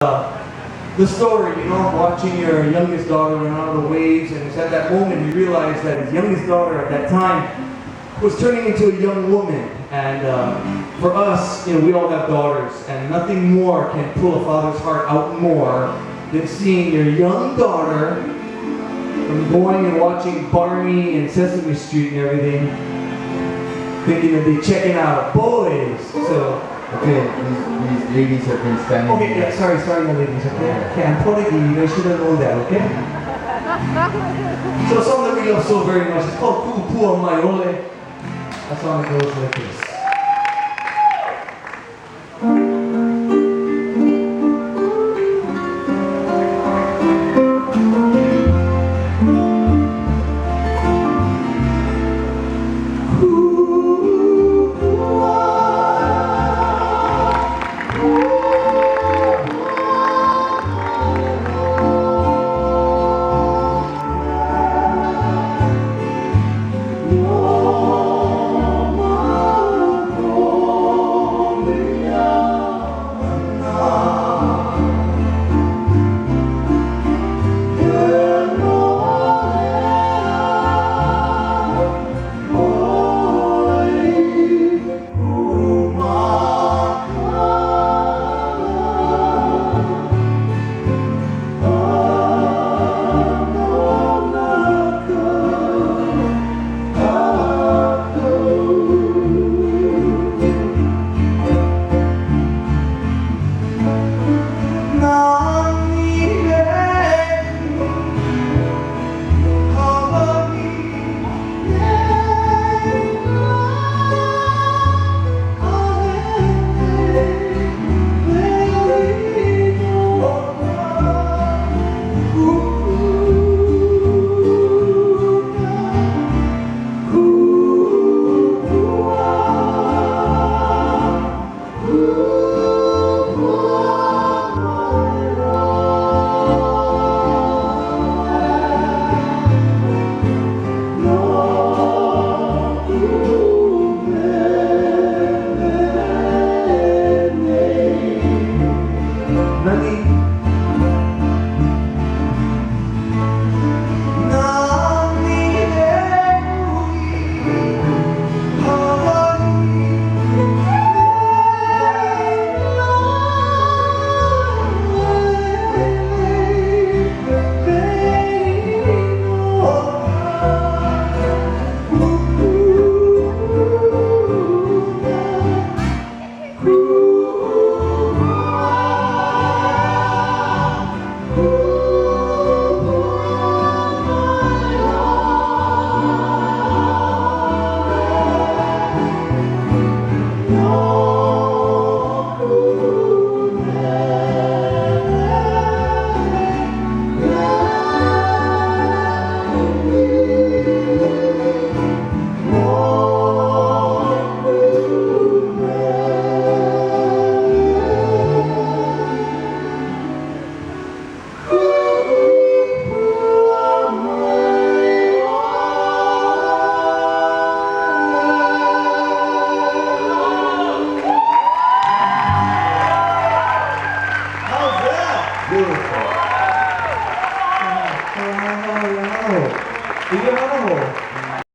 the story, watching your youngest daughter run out of the waves, and it's at that moment you realize that his youngest daughter at that time was turning into a young woman. And for us, we all have daughters, and nothing more can pull a father's heart out more than seeing your young daughter from going and watching Barney and Sesame Street and everything, thinking that they're checking out boys. So. Okay, these ladies have been standing. Okay, yeah, sorry, the ladies, okay? Okay, I'm apology, you guys should have known that, okay? So a song that we love so very much, it's called Pu'upua Maiole. That song goes like this.